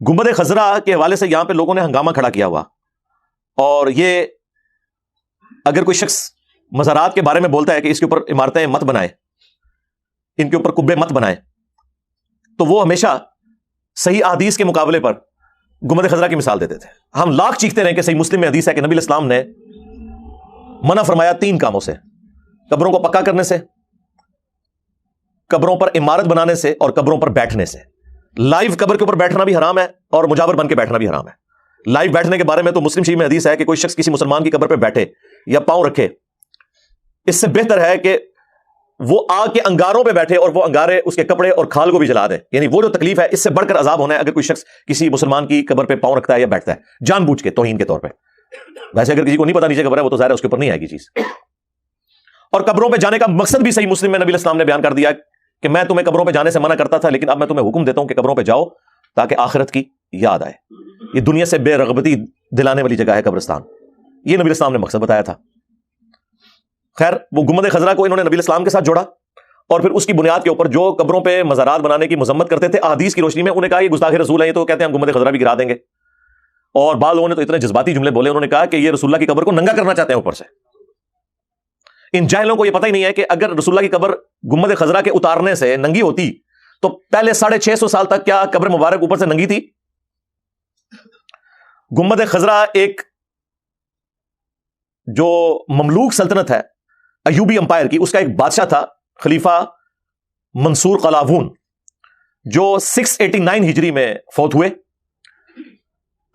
گنبد خضرا کے حوالے سے یہاں پہ لوگوں نے ہنگامہ کھڑا کیا ہوا، اور یہ اگر کوئی شخص مزارات کے بارے میں بولتا ہے کہ اس کے اوپر عمارتیں مت بنائے، ان کے اوپر قبے مت بنائے، تو وہ ہمیشہ صحیح احادیث کے مقابلے پر گنبد خضرا کی مثال دیتے تھے۔ ہم لاکھ چیختے رہے کہ صحیح مسلم میں حدیث ہے کہ نبی علیہ السلام نے منع فرمایا 3 کاموں سے، قبروں کو پکا کرنے سے، قبروں پر عمارت بنانے سے، اور قبروں پر بیٹھنے سے۔ لائیو قبر کے اوپر بیٹھنا بھی حرام ہے اور مجاور بن کے بیٹھنا بھی حرام ہے۔ لائیو بیٹھنے کے بارے میں تو مسلم شریف میں حدیث ہے کہ کوئی شخص کسی مسلمان کی قبر پہ بیٹھے یا پاؤں رکھے، اس سے بہتر ہے کہ وہ آگ کے انگاروں پہ بیٹھے اور وہ انگارے اس کے کپڑے اور کھال کو بھی جلا دے۔ یعنی وہ جو تکلیف ہے اس سے بڑھ کر عذاب ہونا ہے اگر کوئی شخص کسی مسلمان کی قبر پہ پاؤں رکھتا ہے یا بیٹھتا ہے جان بوجھ کے توہین کے طور پہ۔ ویسے اگر کسی کو نہیں پتا نیچے قبر ہے وہ تو ظاہر ہے اس کے اوپر نہیں آئے گی چیز۔ اور قبروں پہ جانے کا مقصد بھی صحیح مسلم میں نبی علیہ السلام نے بیان کر دیا کہ میں تمہیں قبروں پہ جانے سے منع کرتا تھا، لیکن اب میں تمہیں حکم دیتا ہوں کہ قبروں پہ جاؤ تاکہ آخرت کی یاد آئے۔ یہ دنیا سے بے رغبتی دلانے والی جگہ ہے قبرستان، یہ نبی علیہ السلام نے مقصد بتایا تھا۔ خیر، وہ گنبد خضرا کو انہوں نے نبی علیہ السلام کے ساتھ جوڑا، اور پھر اس کی بنیاد کے اوپر جو قبروں پہ مزارات بنانے کی مذمت کرتے تھے احادیث کی روشنی میں، انہیں کہا یہ گستاخ رسول ہے، یہ تو کہتے ہیں ہم گنبد خضرا بھی گرا دیں گے۔ اور بعض لوگوں نے تو اتنے جذباتی جملے بولے، انہوں نے کہا کہ یہ رسول اللہ کی قبر کو ننگا کرنا چاہتے ہیں اوپر سے۔ ان جاہلوں کو یہ پتہ ہی نہیں ہے کہ اگر رسول اللہ کی قبر گنبد خضرا کے اتارنے سے ننگی ہوتی تو پہلے 650 سال تک کیا قبر مبارک اوپر سے ننگی تھی؟ گنبد خضرا ایک جو مملوک سلطنت ہے ایوبی امپائر کی، اس کا ایک بادشاہ تھا خلیفہ منصور قلاوون، جو 689 ہجری میں فوت ہوئے۔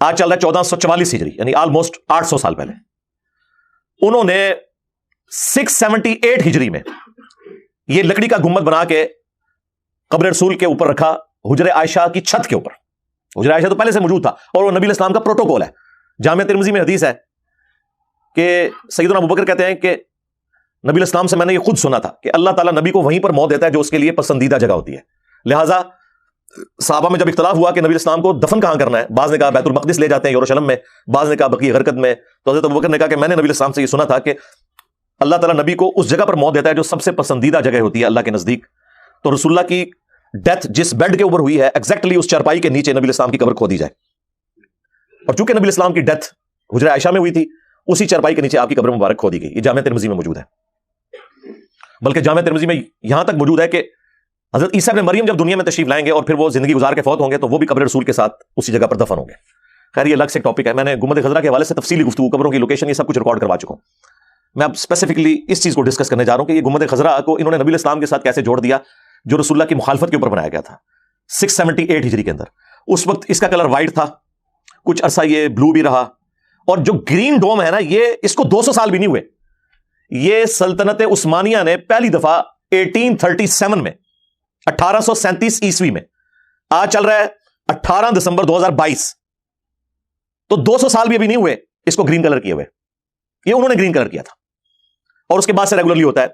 آج چل رہا ہے 1444 ہجری، یعنی آلموسٹ 800 سال پہلے۔ انہوں نے 678 ہجری میں یہ لکڑی کا گنبد بنا کے قبر رسول کے اوپر رکھا، حجر عائشہ کی چھت کے اوپر۔ حجر عائشہ تو پہلے سے موجود تھا اور وہ نبی علیہ السلام کا پروٹوکول ہے۔ جامع ترمذی میں حدیث ہے کہ سیدنا ابوبکر کہتے ہیں کہ نبی علیہ السلام سے میں نے یہ خود سنا تھا کہ اللہ تعالیٰ نبی کو وہیں پر موت دیتا ہے جو اس کے لیے پسندیدہ جگہ ہوتی ہے۔ لہٰذا صحابہ میں جب اختلاف ہوا کہ نبی علیہ السلام کو دفن کہاں کرنا ہے، بعض نے کہا بیت المقدس لے جاتے ہیں یروشلم میں، بعض نے کہا بقیع غرقد میں، تو حضرت ابوبکر نے کہا کہ میں نے نبی علیہ السلام سے یہ سنا تھا کہ اللہ تعالیٰ نبی کو اس جگہ پر موت دیتا ہے جو سب سے پسندیدہ جگہ ہوتی ہے اللہ کے نزدیک۔ تو رسول اللہ کی ڈیتھ جس بیڈ کے اوپر ہوئی ہے ایگزیکٹلی اس چارپائی کے نیچے نبی علیہ السلام کی قبر کھودی جائے، اور چونکہ نبی علیہ السلام کی ڈیتھ حجر عائشہ میں ہوئی تھی، اسی چارپائی کے نیچے آپ کی قبر مبارک کھودی گئی۔ یہ جامع ترمذی میں موجود ہے، بلکہ جامع ترمذی میں یہاں تک موجود ہے کہ حضرت عیسیٰ ابن مریم جب دنیا میں تشریف لائیں گے اور پھر وہ زندگی گزار کے فوت ہوں گے تو وہ بھی قبر رسول کے ساتھ اسی جگہ پر دفن ہوں گے۔ خیر، یہ الگ سے ٹاپک ہے، میں نے گنبد خضرا کے حوالے سے تفصیلی گفتگو، قبروں کی لوکیشن، یہ سب کچھ ریکارڈ کروا چکا ہوں۔ میں اب اسپیسیفکلی اس چیز کو ڈسکس کرنے جا رہا ہوں کہ یہ گنبد خضرا کو انہوں نے نبی علیہ السلام کے ساتھ کیسے جوڑ دیا جو رسول اللہ کی مخالفت کے اوپر بنایا گیا تھا 678 ہجری کے اندر۔ اس وقت اس کا کلر وائٹ تھا، کچھ عرصہ یہ بلو بھی رہا، اور جو گرین ڈوم ہے نا، یہ اس کو 200 سال بھی نہیں ہوئے۔ یہ سلطنت عثمانیہ نے پہلی دفعہ 1837 میں 1837 عیسوی میں، آج چل رہا ہے 18 دسمبر 2022، تو 200 سال بھی ابھی نہیں ہوئے اس کو گرین کلر کیے ہوئے۔ یہ انہوں نے گرین کلر کیا تھا، اور اس کے بعد سے ریگولرلی ہوتا ہے،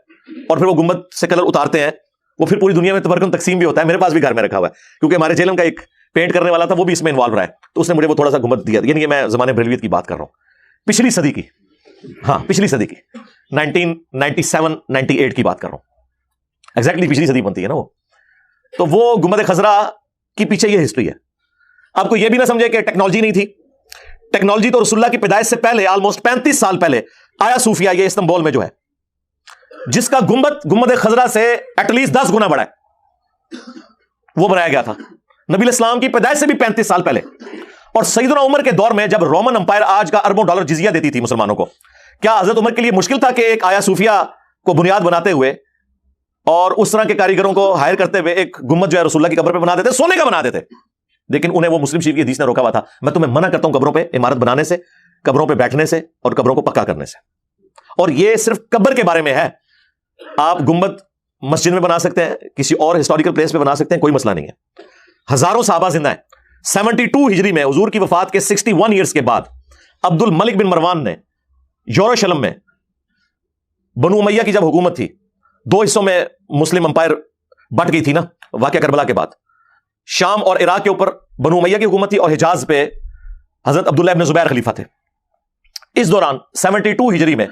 اور پھر وہ گنبد سے کلر اتارتے ہیں، وہ پھر پوری دنیا میں تبرکن تقسیم بھی ہوتا ہے۔ میرے پاس بھی گھر میں رکھا ہوا ہے، کیونکہ ہمارے جیلم کا ایک پینٹ کرنے والا تھا، وہ بھی اس میں انوالو رہا ہے، تو اس نے مجھے وہ تھوڑا سا گنبد دیا۔ یعنی میں زمانے بریلویت کی بات کر رہا ہوں، پچھلی صدی کی، ہاں پچھلی صدی کی 1997-98 کی بات کر رہا ہوں، ایگزیکٹلی پچھلی صدی بنتی ہے نا وہ۔ تو وہ گنبد خضرا کی پیچھے یہ ہسٹری ہے۔ آپ کو یہ بھی نہ سمجھے کہ ٹیکنالوجی نہیں تھی، ٹیکنالوجی تو رسول اللہ کی پیدائش سے پہلے آلموسٹ 35 سال پہلے آیا صوفیہ، یہ استنبول میں جو ہے، جس کا گنبد خضرا سے ایٹ لیسٹ 10 گنا بڑا ہے، وہ بنایا گیا تھا نبی علیہ السلام کی پیدائش سے بھی 35 سال پہلے۔ اور سیدنا عمر کے دور میں جب رومن امپائر آج کا اربوں ڈالر جزیہ دیتی تھی مسلمانوں کو، کیا حضرت عمر کے لیے مشکل تھا کہ ایک آیا صوفیہ کو بنیاد بناتے ہوئے اور اس طرح کے کاریگروں کو ہائر کرتے ہوئے ایک گنبد جو ہے رسول اللہ کی قبر پہ بنا دیتے، سونے کا بنا دیتے؟ لیکن انہیں وہ مسلم شریف کی حدیث نے روکا ہوا تھا، میں تمہیں منع کرتا ہوں قبروں پہ عمارت بنانے سے، قبروں پہ بیٹھنے سے، اور قبروں کو پکا کرنے سے۔ اور یہ صرف قبر کے بارے میں ہے، آپ گنبد مسجد میں بنا سکتے ہیں، کسی اور ہسٹوریکل پلیس پہ بنا سکتے ہیں، کوئی مسئلہ نہیں ہے۔ ہزاروں صحابہ زندہ ہیں۔ 72 ہجری میں حضور کی وفات کے 61 ایئرز کے بعد عبد الملک بن مروان نے یروشلم میں، بنو امیہ کی جب حکومت تھی، 2 حصوں میں مسلم امپائر بٹ گئی تھی نا واقعہ کربلا کے بعد، شام اور عراق کے اوپر بنو امیہ کی حکومت تھی اور حجاز پہ حضرت عبداللہ ابن زبیر خلیفہ تھے۔ اس دوران 72 ہجری میں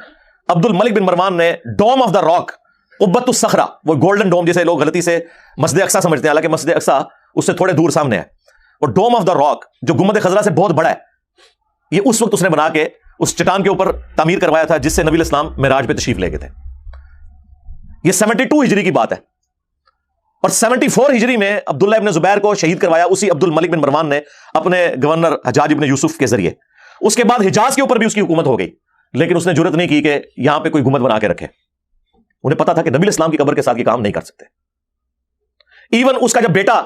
عبد الملک بن مروان نے ڈوم آف دا راک، قبۃ الصخرہ، وہ گولڈن ڈوم جسے لوگ غلطی سے مسجد اقصی سمجھتے ہیں، حالانکہ مسجد اقصی اس سے تھوڑے دور سامنے ہے، اور ڈوم آف دا راک جو گنبد خضرا سے بہت بڑا ہے، یہ اس وقت اس نے بنا کے اس چٹان کے اوپر تعمیر کروایا تھا جس سے نبی علیہ السلام معراج پہ تشریف لے گئے تھے. یہ 72 ہجری کی بات ہے. اور 74 ہجری میں عبداللہ ابن زبیر کو شہید کروایا اسی عبد الملک بن مروان نے اپنے گورنر حجاج ابن یوسف کے ذریعے. اس کے بعد حجاز کے اوپر بھی اس کی حکومت ہو گئی، لیکن اس نے جرأت نہیں کی کہ یہاں پہ کوئی گنبد بنا کے رکھے. انہیں پتا تھا کہ نبی علیہ السلام کی قبر کے ساتھ یہ کام نہیں کر سکتے. ایون اس کا جب بیٹا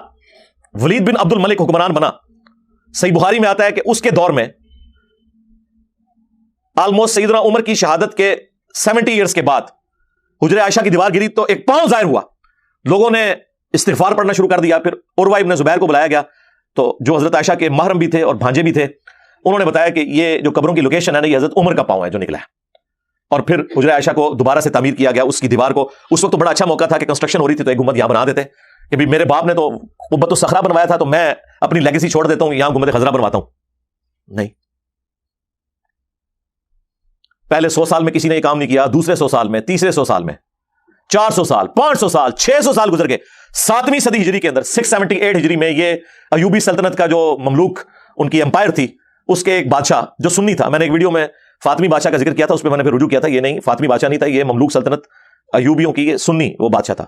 ولید بن عبد الملک حکمران بنا، صحیح بخاری میں آتا ہے کہ اس کے دور میں آلموسٹ سیدنا عمر کی شہادت کے 70 ایئرز کے بعد حجر عائشہ کی دیوار گری تو ایک پاؤں ظاہر ہوا. لوگوں نے استغفار پڑھنا شروع کر دیا. پھر عروہ ابن زبیر کو بلایا گیا تو جو حضرت عائشہ کے محرم بھی تھے اور بھانجے بھی تھے، انہوں نے بتایا کہ یہ جو قبروں کی لوکیشن ہے نا، یہ حضرت عمر کا پاؤں ہے جو نکلا ہے. اور پھر حجر عائشہ کو دوبارہ سے تعمیر کیا گیا. اس کی دیوار کو اس وقت تو بڑا اچھا موقع تھا کہ کنسٹرکشن ہو رہی تھی تو ایک گنبد یہاں بنا دیتے کہ بھی میرے باپ نے تو قبۃ الصخرہ بنوایا تھا تو میں اپنی لیگیسی چھوڑ دیتا ہوں، یہاں گنبد خضرا بنواتا ہوں. نہیں، پہلے 100 سال میں کسی نے یہ کام نہیں کیا، دوسرے 100 سال میں، تیسرے 100 سال میں، 400 سال، 500 سال، 600 سال گزر گئے. 7ویں صدی ہجری کے اندر 678 ہجری میں یہ ایوبی سلطنت کا جو مملوک ان کی امپائر تھی، اس کے ایک بادشاہ جو سنی تھا، میں نے ایک ویڈیو میں فاطمی بادشاہ کا ذکر کیا تھا، اس پہ میں نے پھر رجوع کیا تھا، یہ نہیں فاطمی بادشاہ نہیں تھا، یہ مملوک سلطنت ایوبیوں کی یہ سنی وہ بادشاہ تھا.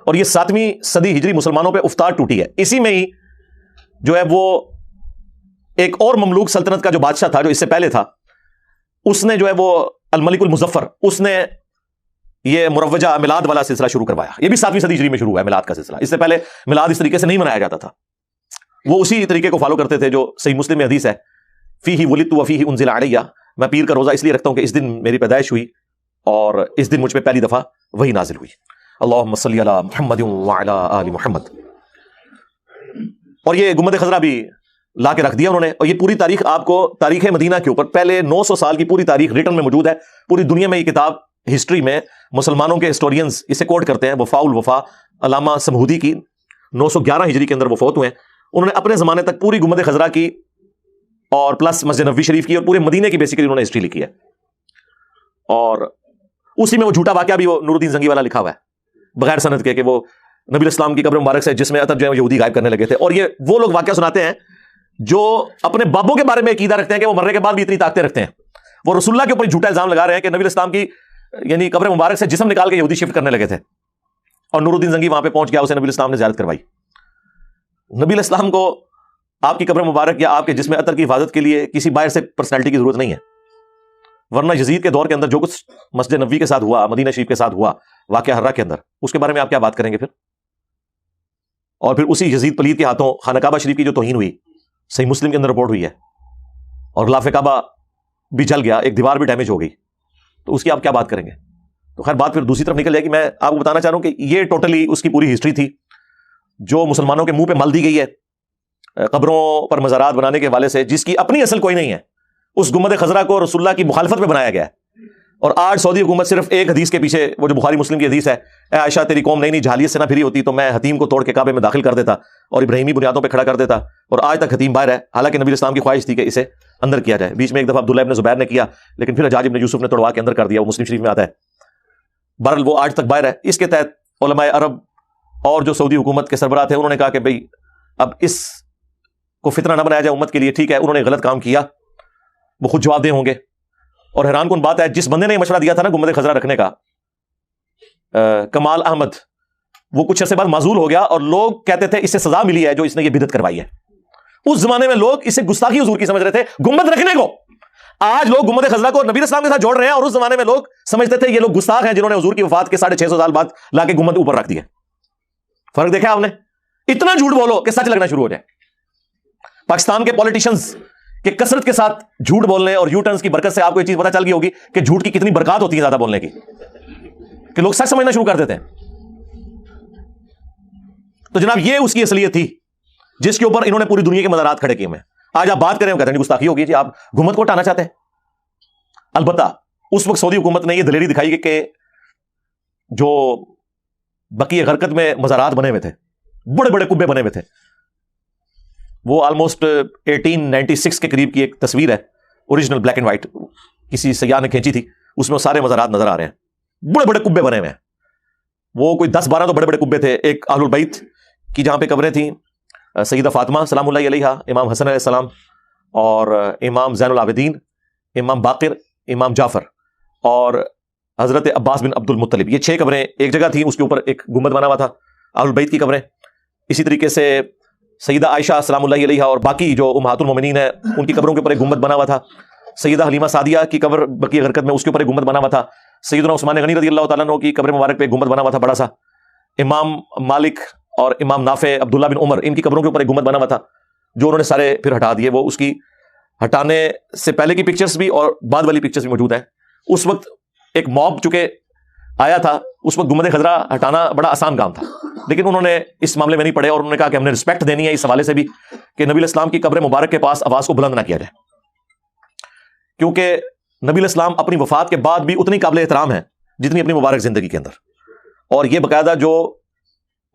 اور یہ 7ویں صدی ہجری مسلمانوں پہ افطار ٹوٹی ہے. اسی میں ہی جو ہے وہ ایک اور مملوک سلطنت کا جو بادشاہ تھا جو اس سے پہلے تھا، اس نے جو ہے وہ الملک المظفر، اس نے یہ مروجہ میلاد والا سلسلہ شروع کروایا. یہ بھی 7ویں صدی ہجری میں شروع ہوا ہے میلاد کا سلسلہ. اس سے پہلے میلاد اس طریقے سے نہیں منایا جاتا تھا. وہ اسی طریقے کو فالو کرتے تھے جو صحیح مسلم میں حدیث ہے، فیہ ولدت وفیہ انزل علیہ، میں پیر کا روزہ اس لیے رکھتا ہوں کہ اس دن میری پیدائش ہوئی اور اس دن مجھ پہ پہلی دفعہ وحی نازل ہوئی. اللہم صلی علی محمد وعلی آل محمد. اور یہ گنبد خضرا بھی لا کے رکھ دیا انہوں نے. اور یہ پوری تاریخ آپ کو تاریخ مدینہ کے اوپر پہلے 900 سال کی پوری تاریخ ریٹن میں موجود ہے. پوری دنیا میں یہ کتاب ہسٹری میں مسلمانوں کے ہسٹورینز اسے کوٹ کرتے ہیں. وفاء الوفا علامہ سمہودی کی 911 ہجری کے اندر وہ فوت ہوئے ہیں. انہوں نے اپنے زمانے تک پوری گنبد خضرا کی اور پلس مسجد نبوی شریف کی اور پورے مدینے کی بیسیکلی انہوں نے ہسٹری لکھی ہے. اور اسی میں وہ جھوٹا واقعہ بھی وہ نور الدین زنگی والا لکھا ہوا ہے بغیر سند کے کہ وہ نبی علیہ السلام کی قبر مبارک سے جس میں عطر جو ہے یہودی غائب کرنے لگے تھے. اور یہ وہ لوگ واقعہ سناتے ہیں جو اپنے بابوں کے بارے میں عقیدہ رکھتے ہیں کہ وہ مرنے کے بعد بھی اتنی طاقتیں رکھتے ہیں. وہ رسول اللہ کے اوپر جھوٹا الزام لگا رہے ہیں کہ نبی علیہ السلام کی یعنی قبر مبارک سے جسم نکال کے یہودی شفٹ کرنے لگے تھے. اور نور الدین زنگی وہاں پہ پہنچ گیا، اسے نبی علیہ السلام نے زیارت کروائی. نبی علیہ السلام کو آپ کی قبر مبارک یا آپ کے جسم عطر کی حفاظت کے لیے کسی باہر سے پرسنالٹی کی ضرورت نہیں ہے. ورنہ یزید کے دور کے اندر جو کچھ مسجد نبوی کے ساتھ ہوا، مدینہ شریف کے ساتھ ہوا، واقعہ حرہ کے اندر، اس کے بارے میں آپ کیا بات کریں گے پھر؟ اور پھر اسی یزید پلید کے ہاتھوں خانہ کعبہ شریف کی جو توہین ہوئی، صحیح مسلم کے اندر رپورٹ ہوئی ہے، اور غلاف کعبہ بھی جل گیا، ایک دیوار بھی ڈیمیج ہو گئی، تو اس کی آپ کیا بات کریں گے؟ تو خیر بات پھر دوسری طرف نکل جائے گی. میں آپ کو بتانا چاہ رہا ہوں کہ یہ ٹوٹلی اس کی پوری ہسٹری تھی جو مسلمانوں کے منہ پہ مل دی گئی ہے قبروں پر مزارات بنانے کے حوالے سے، جس کی اپنی اصل کوئی نہیں ہے. اس گنبد خضرا کو رسول اللہ کی مخالفت میں بنایا گیا ہے. اور آج سعودی حکومت صرف ایک حدیث کے پیچھے، وہ جو بخاری مسلم کی حدیث ہے، اے عائشہ تیری قوم نئی جہالیت سے نہ پھری ہوتی تو میں حتیم کو توڑ کے کعبے میں داخل کر دیتا اور ابراہیمی بنیادوں پہ کھڑا کر دیتا. اور آج تک حتیم باہر ہے، حالانکہ نبی اسلام کی خواہش تھی کہ اسے اندر کیا جائے. بیچ میں ایک دفعہ عبداللہ ابن زبیر نے کیا، لیکن پھر حجاج ابن یوسف نے توڑوا کے اندر کر دیا. وہ مسلم شریف میں آتا ہے. بہرحال وہ آج تک باہر ہے. اس کے تحت علماء عرب اور جو سعودی حکومت کے سربراہ تھے انہوں نے کہا کہ بھئی اب اس کو فتنہ نہ بنایا جائے امت کے لیے. ٹھیک ہے، انہوں نے غلط کام کیا، وہ خود جواب دہ ہوں گے. اور حیران کن بات ہے، جس بندے نے یہ مشورہ دیا تھا نا گنبد خضرا رکھنے کا، کمال احمد، وہ کچھ عرصے بعد معزول ہو گیا. اور لوگ کہتے تھے اس سے سزا ملی ہے جو اس نے یہ بدعت کروائی ہے. اس زمانے میں لوگ اسے گستاخی حضور کی سمجھ رہے تھے گنبد رکھنے کو. آج لوگ گنبد خضرا کو نبی اسلام کے ساتھ جوڑ رہے ہیں، اور اس زمانے میں لوگ سمجھتے تھے یہ لوگ گستاخ ہیں جنہوں نے حضور کی وفات کے 650 سال بعد لا کے گنبد اوپر رکھ دیا. فرق دیکھا آپ نے؟ اتنا جھوٹ بولو کہ سچ لگنا شروع ہو جائے. پاکستان کے پولیٹیشنز کہ کثرت کے ساتھ جھوٹ بولنے اور یو ٹرنز کی برکت سے آپ کو یہ چیز پتہ چل گئی ہوگی کہ جھوٹ کی کتنی برکات ہوتی ہے زیادہ بولنے کی، کہ لوگ سچ سمجھنا شروع کر دیتے ہیں. تو جناب یہ اس کی اصلیت تھی جس کے اوپر انہوں نے پوری دنیا کے مزارات کھڑے کیے ہوئے. آج آپ بات کریں کہتے ہیں گستاخی ہوگی جی، آپ گنبد کو ہٹانا چاہتے ہیں. البتہ اس وقت سعودی حکومت نے یہ دلیری دکھائی کہ جو بقیہ غرقت میں مزارات بنے ہوئے تھے، بڑے بڑے کبے بنے ہوئے تھے، وہ آلموسٹ 1896 کے قریب کی ایک تصویر ہے، اوریجنل بلیک اینڈ وائٹ، کسی سیاح نے کھینچی تھی. اس میں وہ سارے مزارات نظر آ رہے ہیں، بڑے بڑے کبے بنے ہوئے ہیں. وہ کوئی 10-12 تو بڑے بڑے کبے تھے. ایک اہل البیت کی جہاں پہ قبریں تھیں سیدہ فاطمہ سلام اللہ علیہا، امام حسن علیہ السلام، اور امام زین العابدین، امام باقر، امام جعفر، اور حضرت عباس بن عبد المطلب. یہ 6 قبریں ایک جگہ تھیں، اس کے اوپر ایک گنبد بنا ہوا تھا، اہل البیت کی قبریں. اسی طریقے سے سیدہ عائشہ سلام اللہ علیہا اور باقی جو امہات المومنین ہیں ان کی قبروں کے اوپر ایک گنبد بنا ہوا تھا. سیدہ حلیمہ سعدیہ کی قبر بقیع غرقد میں، اس کے اوپر ایک گنبد بنا ہوا تھا. سیدنا عثمان غنی رضی اللہ تعالیٰ عنہ کی قبر مبارک پہ ایک گنبد بنا ہوا تھا بڑا سا. امام مالک اور امام نافع، عبداللہ بن عمر، ان کی قبروں کے اوپر ایک گنبد بنا ہوا تھا جو انہوں نے سارے پھر ہٹا دیے. وہ اس کی ہٹانے سے پہلے کی پکچرز بھی اور بعد والی پکچرز بھی موجود ہیں. اس وقت ایک موب چونکہ آیا تھا، اس وقت گنبد خضرا ہٹانا بڑا آسان کام تھا، لیکن انہوں نے اس معاملے میں نہیں پڑے اور انہوں نے کہا کہ ہم نے رسپیکٹ دینی ہے اس حوالے سے بھی کہ نبی الاسلام کی قبر مبارک کے پاس آواز کو بلند نہ کیا جائے، کیونکہ نبی الاسلام اپنی وفات کے بعد بھی اتنی قابل احترام ہے جتنی اپنی مبارک زندگی کے اندر. اور یہ باقاعدہ جو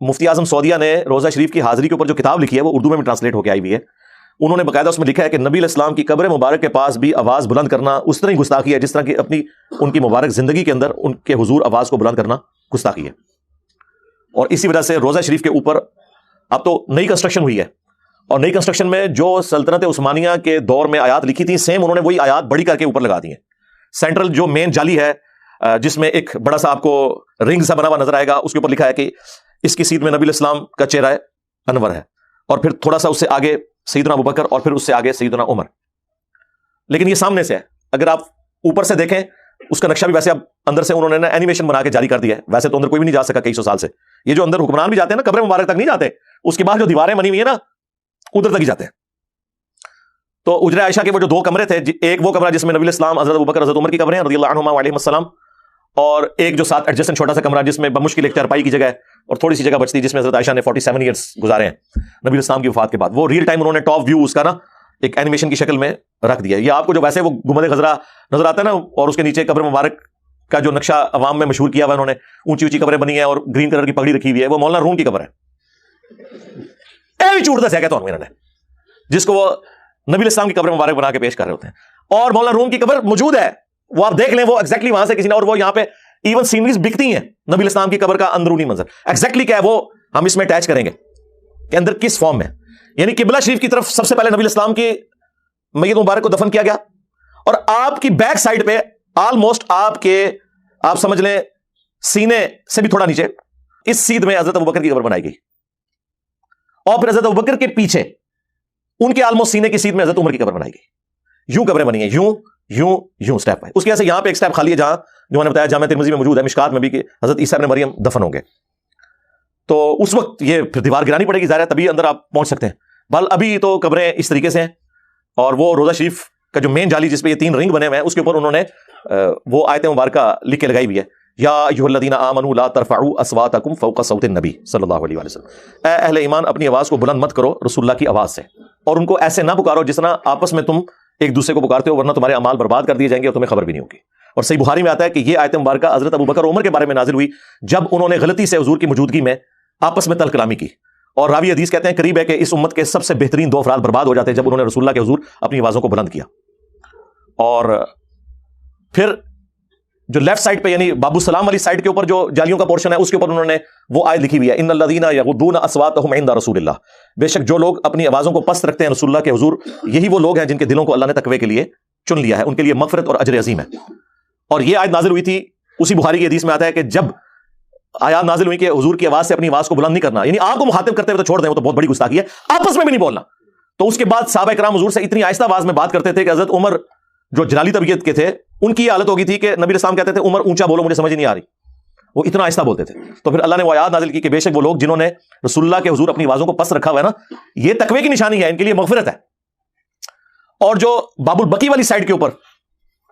مفتی اعظم سعودیہ نے روضہ شریف کی حاضری کے اوپر جو کتاب لکھی ہے وہ اردو میں بھی ٹرانسلیٹ ہو کے آئی ہوئی ہے. انہوں نے باقاعدہ اس میں لکھا ہے کہ نبی الاسلام کی قبر مبارک کے پاس بھی آواز بلند کرنا اس طرح گستاخی ہے جس طرح کی ان کی مبارک زندگی کے اندر ان کے حضور آواز کو بلند کرنا گستاخی ہے. اور اسی وجہ سے روضہ شریف کے اوپر اب تو نئی کنسٹرکشن ہوئی ہے، اور نئی کنسٹرکشن میں جو سلطنت عثمانیہ کے دور میں آیات لکھی تھی سیم انہوں نے وہی آیات بڑی کر کے اوپر لگا دی ہیں. سینٹرل جو مین جالی ہے جس میں ایک بڑا سا آپ کو رنگ سا بنا ہوا نظر آئے گا، اس کے اوپر لکھا ہے کہ اس کی سیٹ میں نبی الاسلام کا چہرہ انور ہے، اور پھر تھوڑا سا اس سے آگے سیدنا ابوبکر، اور پھر اس سے آگے سیدنا عمر. لیکن یہ سامنے سے ہے، اگر آپ اوپر سے دیکھیں اس کا نقشہ بھی ویسے اب اندر سے انہوں نے اینیمیشن بنا کے جاری کر دیا ہے. ویسے تو اندر کوئی بھی نہیں جا سکا کئی سو سال سے. یہ جو اندر حکمران بھی جاتے ہیں نا قبر مبارک تک نہیں جاتے، اس کے بعد جو دیواریں بنی ہوئی ہیں نا ادھر تک ہی جاتے ہیں. تو اجر عائشہ کے وہ جو 2 کمرے تھے، ایک وہ کمرہ جس میں نبی الاسلام، حضرت ابوبکر، حضرت عمر کی قبریں رضی اللہ عنہما علیہم السلام، اور ایک جو ساتھ ایڈجسٹنٹ چھوٹا سا کمرہ جس میں بمشکل ایک چارپائی کی جگہ ہے اور تھوڑی سی جگہ بچتی جس میں حضرت عائشہ نے 47 ایئرس گزارے ہیں نبی الاسلام کی وفات کے بعد. وہ ریئل ٹائم انہوں نے ٹاپ ویو اس کا نا ایک اینیمیشن کی شکل میں رکھ دیا. یہ آپ کو جو ویسے وہ گنبد خضرا نظر آتا ہے نا، اور اس کے نیچے قبر مبارک کا جو نقشہ عوام میں مشہور کیا ہوا انہوں نے، اونچی اونچی قبریں بنی ہیں اور گرین کلر کی پگڑی رکھی ہوئی ہے، وہ مولانا روم کی قبر ہے. اے چوڑتا سے کہتا ہوں انہوں نے، جس کو وہ نبی الاسلام کی قبر مبارک بنا کے پیش کر رہے ہوتے ہیں. اور مولانا روم کی قبر موجود ہے، وہ آپ دیکھ لیں، وہ ایگزیکٹلی وہاں سے کسی نے، اور وہ یہاں پہ ایون سینریز بکتی ہیں نبی الاسلام کی قبر کا اندرونی منظر ایگزیکٹلی کیا ہے وہ ہم اس میں اٹیچ کریں گے کہ اندر کس فارم میں. یعنی قبلہ شریف کی طرف سب سے پہلے نبی الاسلام کی میت مبارک کو دفن کیا گیا، اور آپ کی بیک سائڈ پہ آلموسٹ آپ سمجھ لیں سینے سے بھی تھوڑا نیچے اس سیدھ میں حضرت ابوبکر کی قبر بنائی گئی، اور پھر حضرت ابوبکر کے پیچھے ان کے آلموسٹ سینے کی سیدھ میں حضرت عمر کی قبر بنائی گئی. یوں قبریں بنی ہیں، یوں یوں یوں سٹیپ پہ. اس کی وجہ سے یہاں پہ ایک سٹیپ خالی ہے جہاں جو میں نے بتایا جامع ترمذی میں موجود ہے، مشکات میں بھی، کہ حضرت عیسیٰ ابن مریم دفن ہوں گے. تو اس وقت یہ پھر دیوار گرانی پڑے گی ظاہر ہے، تبھی اندر آپ پہنچ سکتے ہیں. بل ابھی تو قبریں اس طریقے سے ہیں. اور وہ روضہ شریف کا جو مین جالی جس پہ یہ 3 رنگ بنے ہوئے ہیں اس کے اوپر انہوں نے وہ آیت مبارکہ لکھ کے لگائی ہوئی ہے، یا ایھا الذین آمنوا لا ترفعوا اصواتکم فوق صوت النبی صلی اللہ علیہ وسلم. اے اہل ایمان اپنی آواز کو بلند مت کرو رسول اللہ کی آواز سے، اور ان کو ایسے نہ پکارو جس طرح آپس میں تم ایک دوسرے کو پکارتے ہو، ورنہ تمہارے اعمال برباد کر دیے جائیں گے اور تمہیں خبر بھی نہیں ہوگی. اور صحیح بخاری میں آتا ہے کہ یہ آیت مبارکہ حضرت ابوبکر عمر کے بارے میں نازل ہوئی جب انہوں نے غلطی سے حضور کی موجودگی میں آپس میں تل کلامی کی. اور راوی حدیث کہتے ہیں قریب ہے کہ اس امت کے سب سے بہترین 2 افراد برباد ہو جاتے ہیں جب انہوں نے رسول اللہ کے حضور اپنی آوازوں کو بلند کیا. اور پھر جو لیفٹ سائڈ پہ یعنی باب السلام والی سائڈ کے اوپر جو جالیوں کا پورشن ہے اس کے اوپر انہوں نے وہ آیت لکھی ہوئی ہے، ان الذین یغضون اصواتهم عند رسول اللہ. بے شک جو لوگ اپنی آوازوں کو پست رکھتے ہیں رسول اللہ کے حضور، یہی وہ لوگ ہیں جن کے دلوں کو اللہ نے تقوی کے لیے چن لیا ہے، ان کے لیے مغفرت اور اجر عظیم ہے. اور یہ آیت نازل ہوئی تھی، اسی بخاری کی حدیث میں آتا ہے کہ جب آیات نازل ہوئی کہ حضور کی آواز سے اپنی آواز کو بلند نہیں کرنا، یعنی آپ کو مخاطب کرتے ہوئے تو چھوڑ دیں، وہ تو بہت بڑی گستاخی ہے، آپس میں بھی نہیں بولنا. تو اس کے بعد صحابہ کرام حضور سے اتنی آہستہ آواز میں بات کرتے تھے کہ حضرت عمر جو جلالی طبیعت کے تھے ان کی یہ حالت ہو گئی تھی کہ نبی الاسلام کہتے تھے عمر اونچا بولو مجھے سمجھ نہیں آ رہی، وہ اتنا آہستہ بولتے تھے. تو پھر اللہ نے وہ آیات نازل کی کہ بے شک وہ لوگ جنہوں نے رسول اللہ کے حضور اپنی آوازوں کو پست رکھا ہوا ہے نا، یہ تقوی کی نشانی ہے، ان کے لیے مغفرت ہے. اور جو باب البقی والی سائڈ کے اوپر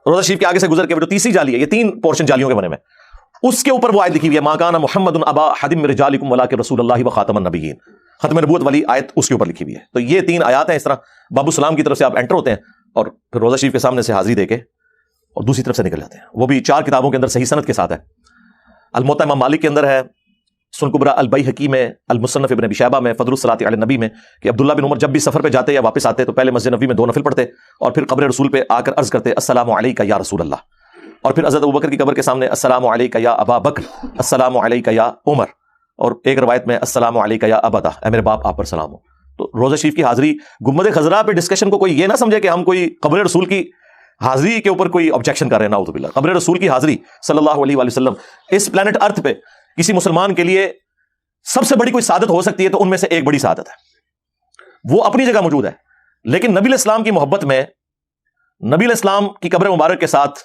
روضہ شریف کے آگے سے گزر کے جو تیسری جالی ہے، یہ 3 پورشن جالیوں کے بنے ہوئے ہیں، اس کے اوپر وہ آیت لکھی ہوئی ہے، ما کان محمد ابا احد من رجالکم ولکن رسول اللہ وخاتم النبیین. ختم نبوت والی آیت اس کے اوپر لکھی ہوئی ہے. تو یہ 3 آیات ہیں. اس طرح باب السلام کی طرف سے آپ انٹر ہوتے ہیں اور پھر روضہ شریف کے سامنے سے حاضری دے کے اور دوسری طرف سے نکل جاتے ہیں. وہ بھی 4 کتابوں کے اندر صحیح سند کے ساتھ ہے. الموطا امام مالک کے اندر ہے، سنن کبریٰ البیہقی میں، المصنف ابن ابی شیبہ میں، فضل الصلاۃ علی النبی میں، کہ عبداللہ بن عمر جب بھی سفر پہ جاتے یا واپس آتے تو پہلے مسجد نبوی میں 2 نفل پڑھتے اور پھر قبر رسول پہ آ کر عرض کرتے السلام علیک یا رسول اللہ. اور پھر حضرت ابوبکر کی قبر کے سامنے السلام علیک یا ابا بکر، السلام علیک یا عمر، اور ایک روایت میں السلام علیک یا ابدا، اے میرے باپ آپ پر سلام ہو. تو روزہ شریف کی حاضری، گنبد خضراء پہ ڈسکشن کو کوئی یہ نہ سمجھے کہ ہم کوئی قبر رسول کی حاضری کے اوپر کوئی آبجیکشن کر رہے ہیں، نعوذ باللہ۔ قبر رسول کی حاضری صلی اللہ علیہ وآلہ وسلم اس پلانٹ ارتھ پہ کسی مسلمان کے لیے سب سے بڑی کوئی سعادت ہو سکتی ہے تو ان میں سے ایک بڑی سعادت ہے، وہ اپنی جگہ موجود ہے۔ لیکن نبی علیہ السلام کی محبت میں، نبی علیہ السلام کی قبر مبارک کے ساتھ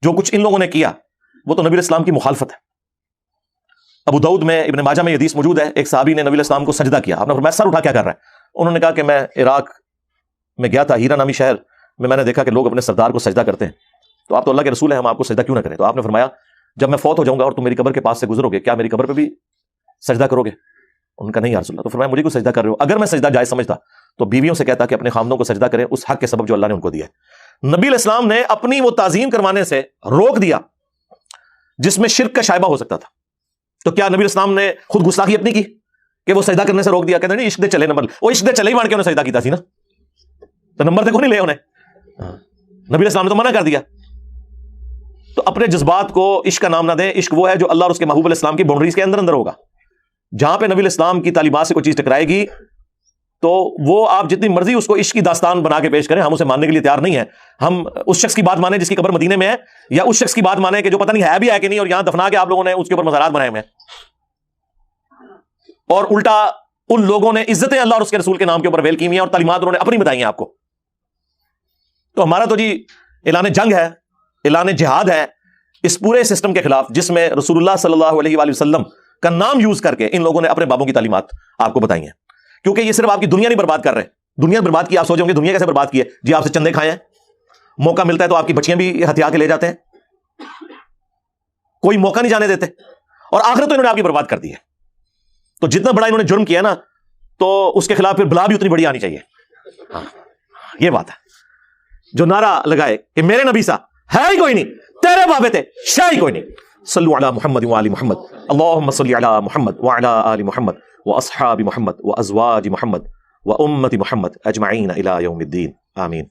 جو کچھ ان لوگوں نے کیا وہ تو نبی علیہ السلام کی مخالفت ہے۔ ابو داؤد میں، ابن ماجہ میں یہ حدیث موجود ہے، ایک صحابی نے نبی علیہ السلام کو سجدہ کیا، آپ نے فرمایا سر اٹھا کیا کر رہا ہے؟ انہوں نے کہا کہ میں عراق میں گیا تھا، ہیرا نامی شہر میں نے دیکھا کہ لوگ اپنے سردار کو سجدہ کرتے ہیں، تو آپ تو اللہ کے رسول ہیں، ہم آپ کو سجدہ کیوں نہ کریں؟ تو آپ نے فرمایا جب میں فوت ہو جاؤں گا اور تم میری قبر کے پاس سے گزرو گے، کیا میری قبر پہ بھی سجدہ کرو گے؟ ان کا نہیں یا رسول اللہ۔ تو فرمایا مجھے کیوں سجدہ کر رہے ہو؟ اگر میں سجدہ جائز سمجھتا تو بیویوں سے کہتا کہ اپنے خامدوں کو سجدہ کریں اس حق کے سبب جو اللہ نے ان کو دیا ہے۔ نبی علیہ السلام نے اپنی وہ تعظیم کروانے سے روک دیا جس میں شرک کا شائبہ ہو سکتا تھا۔ تو کیا نبی علیہ السلام نے خود گستاخی اپنی کی کہ وہ سجدہ کرنے سے روک دیا؟ کہتے ہیں نہیں عشق دے چلے نمبر، وہ عشق دے چلے ہی مان کے انہیں سجدہ کیتا سی نا، تو نمبر تے کو نہیں لے انہیں، نبی علیہ السلام نے تو منع کر دیا۔ تو اپنے جذبات کو عشق کا نام نہ دیں، عشق وہ ہے جو اللہ اور اس کے محبوب علیہ السلام کی باؤنڈریز کے اندر ہوگا۔ جہاں پہ نبی علیہ السلام کی تعلیمات سے کوئی چیز ٹکرائے گی تو وہ آپ جتنی مرضی اس کو عشق کی داستان بنا کے پیش کریں، ہم اسے ماننے کے لیے تیار نہیں ہیں۔ ہم اس شخص کی بات مانیں جس کی قبر مدینے میں ہے، یا اس شخص کی بات مانیں کہ جو پتہ نہیں ہے بھی ہے کہ نہیں اور یہاں دفنا کے آپ لوگوں نے اس کے اوپر مزارات بنائے ہوئے ہیں، اور الٹا ان لوگوں نے عزتیں اللہ اور اس کے رسول کے نام کے اوپر ویل کی ہوئی ہیں اور تعلیمات انہوں نے اپنی بتائی ہیں آپ کو۔ تو ہمارا تو جی اعلان جنگ ہے، اعلان جہاد ہے اس پورے سسٹم کے خلاف جس میں رسول اللہ صلی اللہ علیہ وآلہ وسلم کا نام یوز کر کے ان لوگوں نے اپنے بابوں کی تعلیمات آپ کو بتائی ہیں۔ کیونکہ یہ صرف آپ کی دنیا نہیں برباد کر رہے، دنیا برباد کی، آپ سوچیں گے دنیا کیسے برباد کی ہے؟ جی آپ سے چندے کھائے ہیں، موقع ملتا ہے تو آپ کی بچیاں بھی ہتھیا کے لے جاتے ہیں، کوئی موقع نہیں جانے دیتے، اور آخرت تو انہوں نے آپ کی برباد کر دی ہے۔ تو جتنا بڑا انہوں نے جرم کیا نا تو اس کے خلاف پھر بلا بھی اتنی بڑی آنی چاہیے۔ یہ بات ہے، جو نعرہ لگائے کہ میرے نبی سا ہے ہی کوئی نہیں، تیرے بابے تھے شاہ ہی کوئی نہیں۔ صلو علی محمد وآل محمد، اللہم صلی علی محمد وعلی آل محمد واصحاب محمد وازواج محمد وامت محمد اجمعین الی یوم الدین، آمین۔